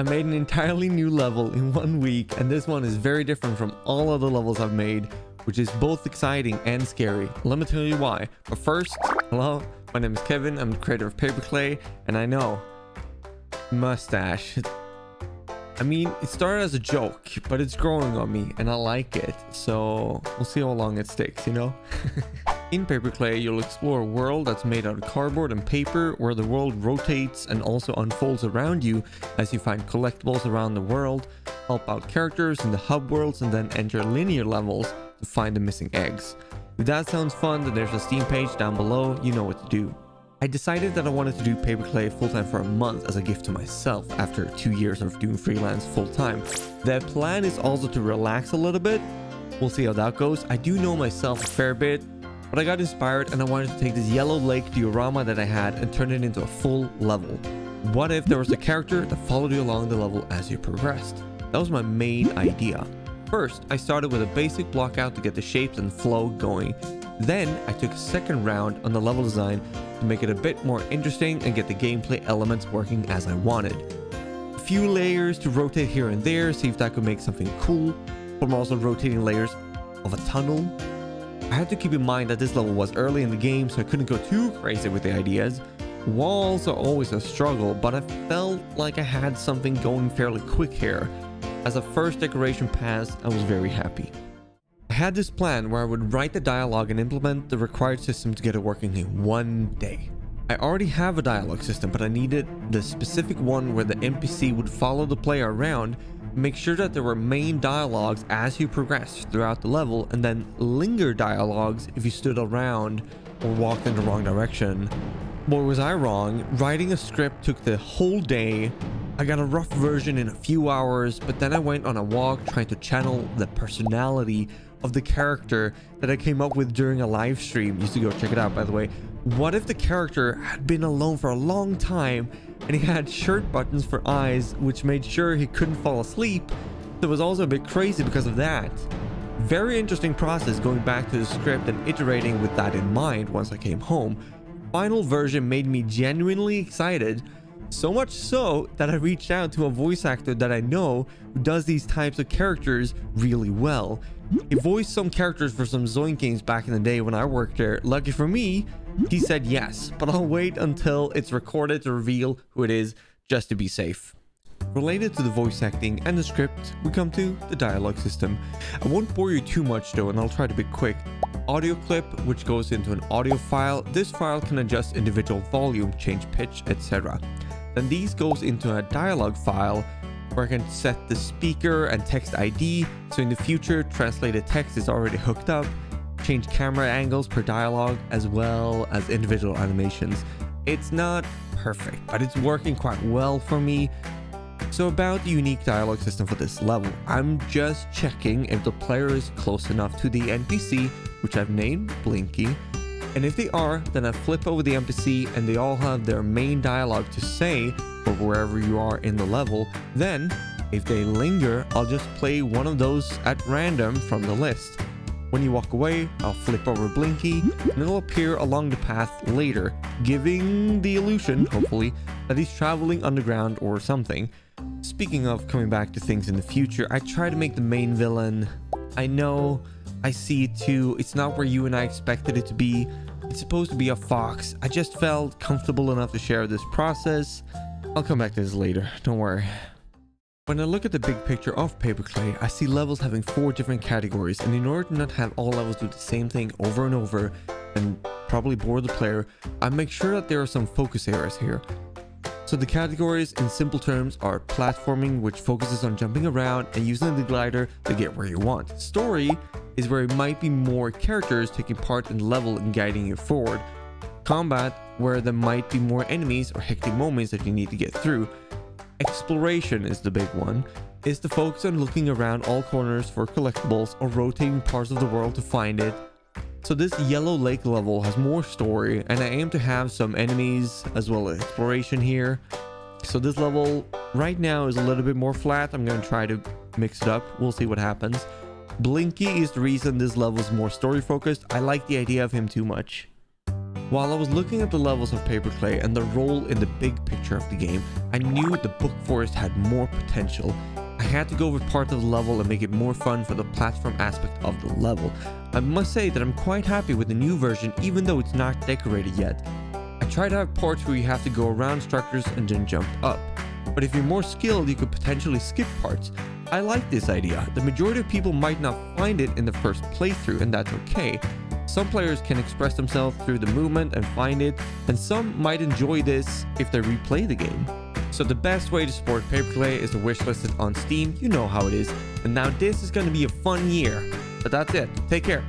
I made an entirely new level in 1 week, and this one is very different from all other levels I've made, which is both exciting and scary. Let me tell you why. But first, hello, my name is Kevin. I'm the creator of PaperKlay, and I know, mustache. I mean, it started as a joke, but it's growing on me, and I like it. So we'll see how long it sticks, you know? In PaperKlay, you'll explore a world that's made out of cardboard and paper, where the world rotates and also unfolds around you as you find collectibles around the world, help out characters in the hub worlds, and then enter linear levels to find the missing eggs. If that sounds fun, then there's a Steam page down below. You know what to do. I decided that I wanted to do PaperKlay full-time for a month as a gift to myself after 2 years of doing freelance full-time. The plan is also to relax a little bit. We'll see how that goes. I do know myself a fair bit, but I got inspired and I wanted to take this yellow lake diorama that I had and turn it into a full level. What if there was a character that followed you along the level as you progressed? That was my main idea. First, I started with a basic block out to get the shapes and flow going. Then, I took a second round on the level design to make it a bit more interesting and get the gameplay elements working as I wanted. A few layers to rotate here and there, see if that could make something cool. But I'm also rotating layers of a tunnel. I had to keep in mind that this level was early in the game, so I couldn't go too crazy with the ideas. Walls are always a struggle, but I felt like I had something going fairly quick here. As a first decoration pass, I was very happy. I had this plan where I would write the dialogue and implement the required system to get it working in 1 day. I already have a dialogue system, but I needed the specific one where the NPC would follow the player around, make sure that there were main dialogues as you progressed throughout the level, and then linger dialogues if you stood around or walked in the wrong direction. Boy, was I wrong. Writing a script took the whole day. I got a rough version in a few hours, but then I went on a walk trying to channel the personality of the character that I came up with during a live stream. You should go check it out, by the way. What if the character had been alone for a long time and he had shirt buttons for eyes, which made sure he couldn't fall asleep? It was also a bit crazy because of that. Very interesting process going back to the script and iterating with that in mind once I came home. Final version made me genuinely excited. So much so that I reached out to a voice actor that I know who does these types of characters really well. He voiced some characters for some Zoink games back in the day when I worked there. Lucky for me, he said yes, but I'll wait until it's recorded to reveal who it is just to be safe. Related to the voice acting and the script, we come to the dialogue system. I won't bore you too much though, and I'll try to be quick. Audio clip, which goes into an audio file. This file can adjust individual volume, change pitch, etc. Then these goes into a dialogue file where I can set the speaker and text ID, so in the future translated text is already hooked up, change camera angles per dialogue as well as individual animations. It's not perfect, but it's working quite well for me. So about the unique dialogue system for this level, I'm just checking if the player is close enough to the NPC, which I've named Blinky. And if they are, then I flip over the NPC and they all have their main dialogue to say for wherever you are in the level. Then, if they linger, I'll just play one of those at random from the list. When you walk away, I'll flip over Blinky and it'll appear along the path later, giving the illusion, hopefully, that he's traveling underground or something. Speaking of coming back to things in the future, I try to make the main villain. I know, I see it too. It's not where you and I expected it to be. It's supposed to be a fox. I just felt comfortable enough to share this process. I'll come back to this later, don't worry. When I look at the big picture of PaperKlay, I see levels having 4 different categories, and in order to not have all levels do the same thing over and over and probably bore the player, I make sure that there are some focus areas here. So the categories in simple terms are platforming, which focuses on jumping around and using the glider to get where you want. Story is where it might be more characters taking part in the level and guiding you forward. Combat, where there might be more enemies or hectic moments that you need to get through. Exploration is the big one. It's the focus on looking around all corners for collectibles or rotating parts of the world to find it. So this Yellow Lake level has more story, and I aim to have some enemies as well as exploration here. So this level right now is a little bit more flat. I'm going to try to mix it up. We'll see what happens. Blinky is the reason this level is more story focused. I like the idea of him too much. While I was looking at the levels of PaperKlay and the role in the big picture of the game, I knew the book forest had more potential. I had to go with part of the level and make it more fun for the platform aspect of the level. I must say that I'm quite happy with the new version even though it's not decorated yet. I tried out parts where you have to go around structures and then jump up. But if you're more skilled, you could potentially skip parts. I like this idea. The majority of people might not find it in the first playthrough, and that's okay. Some players can express themselves through the movement and find it, and some might enjoy this if they replay the game. So the best way to support PaperKlay is to wishlist it on Steam. You know how it is. And now this is going to be a fun year. But that's it. Take care.